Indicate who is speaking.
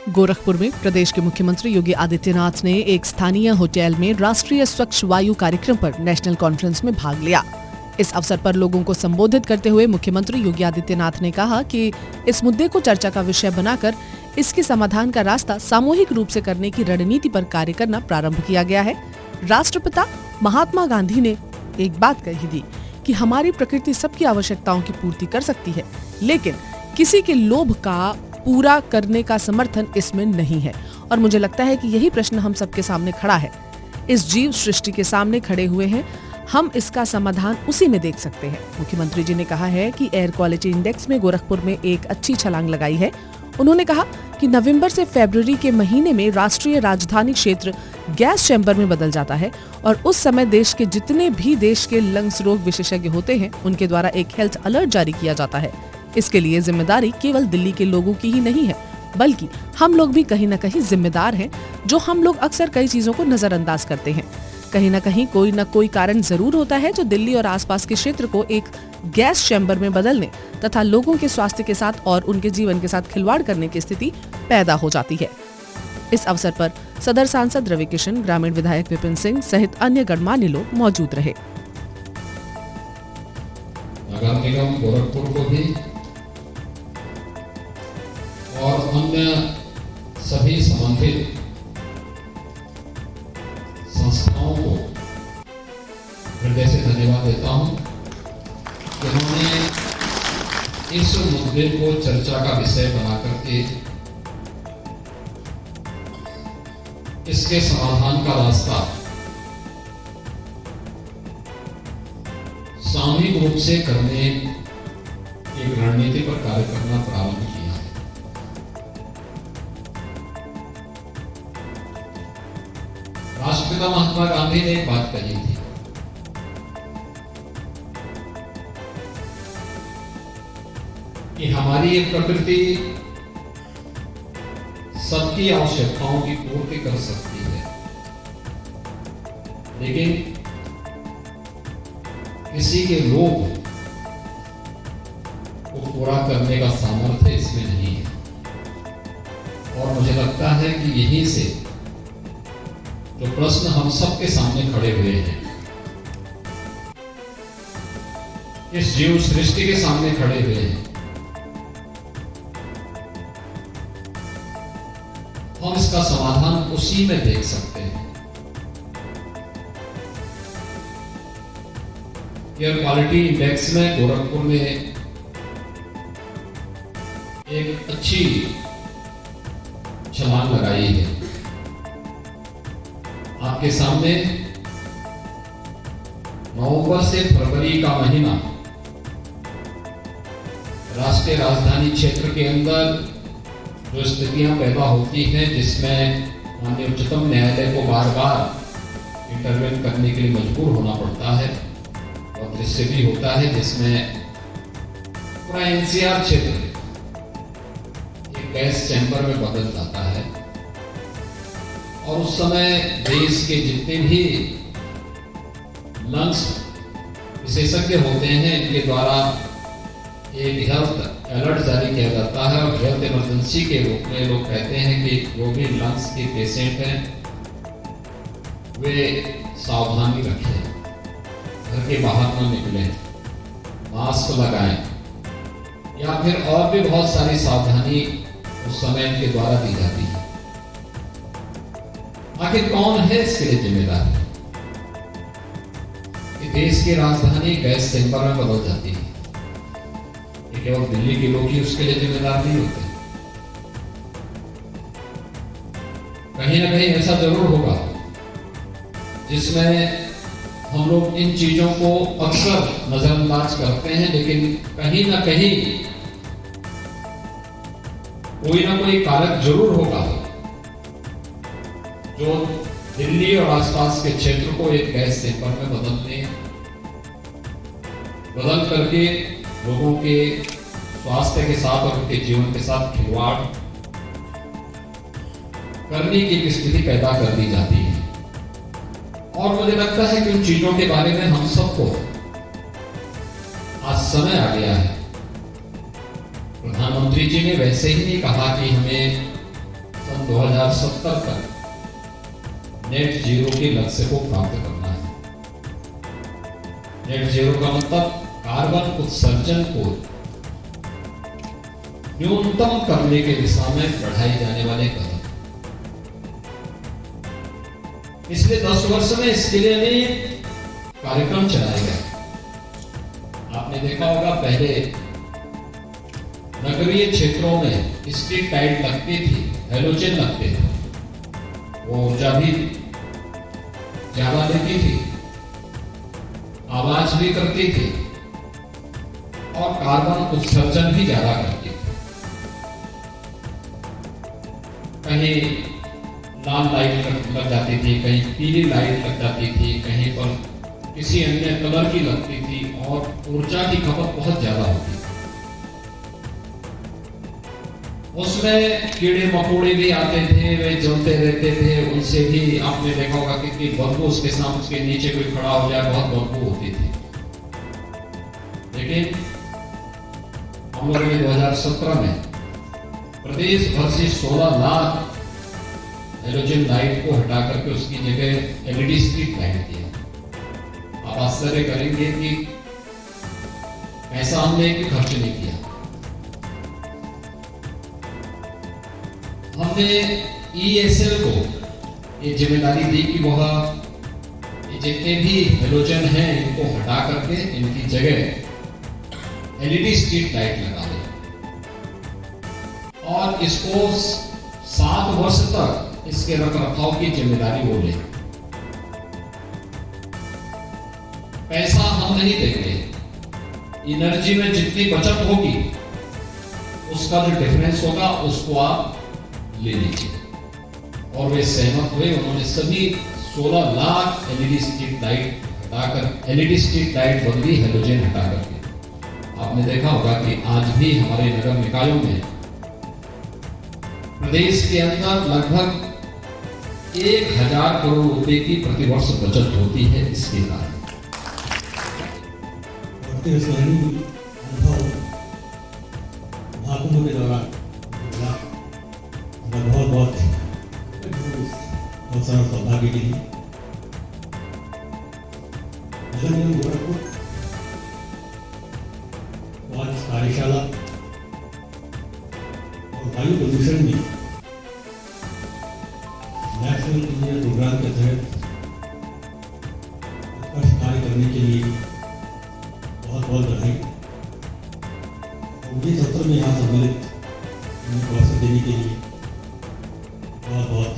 Speaker 1: गोरखपुर में प्रदेश के मुख्यमंत्री योगी आदित्यनाथ ने एक स्थानीय होटल में राष्ट्रीय स्वच्छ वायु कार्यक्रम पर नेशनल कॉन्फ्रेंस में भाग लिया। इस अवसर पर लोगों को संबोधित करते हुए मुख्यमंत्री योगी आदित्यनाथ ने कहा कि इस मुद्दे को चर्चा का विषय बनाकर इसके समाधान का रास्ता सामूहिक रूप से करने की रणनीति पर कार्य करना प्रारंभ किया गया है। राष्ट्रपिता महात्मा गांधी ने एक बात कही थी कि हमारी प्रकृति सबकी आवश्यकताओं की पूर्ति कर सकती है, लेकिन किसी के लोभ का पूरा करने का समर्थन इसमें नहीं है। और मुझे लगता है कि यही प्रश्न हम सबके सामने खड़ा है। इस जीव सृष्टि के सामने खड़े हुए हैं, हम इसका समाधान उसी में देख सकते हैं। मुख्यमंत्री जी ने कहा है कि एयर क्वालिटी इंडेक्स में गोरखपुर में एक अच्छी छलांग लगाई है। उन्होंने कहा कि नवंबर से फरवरी के महीने में राष्ट्रीय राजधानी क्षेत्र गैस चैम्बर में बदल जाता है और उस समय देश के जितने भी देश के लंग्स रोग विशेषज्ञ होते हैं उनके द्वारा एक हेल्थ अलर्ट जारी किया जाता है। इसके लिए जिम्मेदारी केवल दिल्ली के लोगों की ही नहीं है, बल्कि हम लोग भी कहीं न कहीं जिम्मेदार हैं। जो हम लोग अक्सर कई चीजों को नजरअंदाज करते हैं। कहीं न कोई कारण जरूर होता है जो दिल्ली और आसपास के क्षेत्र को एक गैस चैम्बर में बदलने तथा लोगों के स्वास्थ्य के साथ और उनके जीवन के साथ खिलवाड़ करने की स्थिति पैदा हो जाती है। इस अवसर पर सदर सांसद रवि किशन, ग्रामीण विधायक विपिन सिंह सहित अन्य गणमान्य लोग मौजूद रहे।
Speaker 2: नगर निगम गोरखपुर को भी और अन्य सभी संबंधित संस्थाओं को हृदय से धन्यवाद देता हूं कि उन्होंने इस मुद्दे को चर्चा का विषय बनाकर के इसके समाधान का रास्ता सामूहिक रूप से करने की रणनीति पर कार्य करना प्रारंभ किया है। राष्ट्रपिता महात्मा गांधी ने एक बात कही थी कि हमारी ये प्रकृति सबकी आवश्यकताओं की पूर्ति कर सकती है, लेकिन किसी के लोभ को पूरा करने का सामर्थ्य इसमें नहीं है। और मुझे लगता है कि यहीं से जो प्रश्न हम सबके सामने खड़े हुए हैं, इस जीव सृष्टि के सामने खड़े हुए हैं, हम इसका समाधान उसी में देख सकते हैं। एयर क्वालिटी इंडेक्स में गोरखपुर में एक अच्छी छलांग लगाई है। आपके सामने नवंबर से फरवरी का महीना राष्ट्रीय राजधानी क्षेत्र के अंदर जो स्थितियां पैदा होती हैं, जिसमें माननीय उच्चतम न्यायालय को बार बार इंटरवेन करने के लिए मजबूर होना पड़ता है, और दृश्य भी होता है जिसमें पूरा एनसीआर क्षेत्र एक गैस चैम्बर में बदल जाता है। और उस समय देश के जितने भी लंग्स विशेषज्ञ होते हैं, इनके द्वारा एक हेल्थ अलर्ट जारी किया जाता है और हेल्थ इमरजेंसी के रूप में लोग कहते हैं कि जो भी लंग्स के पेशेंट हैं वे सावधानी रखें, घर के बाहर न निकलें, मास्क लगाएं, या फिर और भी बहुत सारी सावधानी उस समय इनके द्वारा दी जाती है। आखिर कौन है इसके लिए जिम्मेदार? कि देश की राजधानी गैस चैम्बर में बदल जाती है, ये केवल दिल्ली के लोग ही उसके लिए जिम्मेदार नहीं होते। कहीं ना कहीं ऐसा जरूर होगा जिसमें हम लोग इन चीजों को अक्सर नजरअंदाज करते हैं, लेकिन कहीं ना कहीं कोई ना कोई कारक जरूर होगा जो दिल्ली और आसपास के क्षेत्र को एक गैस चैम्बर में बदल करके लोगों के स्वास्थ्य के साथ और उनके जीवन के साथ खिलवाड़ करने की स्थिति पैदा कर दी जाती है। और मुझे लगता है कि उन चीजों के बारे में हम सबको आज समय आ गया है। प्रधानमंत्री जी ने वैसे ही नहीं कहा कि हमें 2070 तक नेट जीरो के लक्ष्य को प्राप्त करना है। नेट जीरो का मतलब कार्बन उत्सर्जन को न्यूनतम करने के दिशा में बढ़ाई जाने वाले कदम। पिछले 10 वर्ष में इसके लिए अनेक कार्यक्रम चलाए गए। आपने देखा होगा पहले नगरीय क्षेत्रों में स्ट्रीट लाइट लगती थी, हैलोजन लगते थे, वो ऊर्जा भी ज्यादा देती थी, आवाज भी करती थी और कार्बन उत्सर्जन भी ज्यादा करती थी। कहीं लाल लाइट लग जाती थी, कहीं पीली लाइट लग जाती थी, कहीं पर किसी अन्य कलर की लगती थी और ऊर्जा की खपत बहुत ज्यादा होती थी। उसमें कीड़े मकोड़े भी आते थे, वे जलते रहते थे, उनसे भी आपने देखा होगा कि बदबू उसके सामने उसके नीचे कोई खड़ा हो जाए, बहुत बदबू होती थी। लेकिन हम लोगों ने 2017 में प्रदेश भर से 16 लाख हैलोजन लाइट को हटा करके उसकी जगह एलईडी स्ट्रीट लाइट दिया। आप आश्चर्य करेंगे कि पैसा हमने एक खर्च नहीं किया। हमने ईएसएल को ये जिम्मेदारी दी कि वह ये जितने भी हैलोजन हैं इनको हटा करके इनकी जगह एलईडी स्ट्रीट लाइट लगा दें और इसको 7 वर्ष तक इसके रखरखाव की जिम्मेदारी वो ले। पैसा हम नहीं देंगे, एनर्जी में जितनी बचत होगी उसका जो डिफरेंस होगा उसको आप ले लीजिए। और वे सहमत हुए। उन्होंने सभी 16 लाख एलईडी स्ट्रीट लाइट हटाकर एलईडी स्ट्रीट लाइट बदली हैलोजन हटा करके। आपने देखा होगा कि आज भी हमारे नगर निकायों में प्रदेश के अंदर लगभग 1000 करोड़ रुपए की प्रतिवर्ष बचत होती है इसके कारण।
Speaker 3: महाकुंभ के दौरान बहुत सारा सौभाग्य के लिए नगर निगम गोरखपुर आज कार्यशाला और वायु प्रदूषण में नेशनल इंजीनियर प्रोग्राम के तहत उत्कृष्ट कार्य करने के लिए बहुत बहुत बधाई। मुझे सत्र में यहाँ सम्मिलित अवसर देने के लिए बहुत बहुत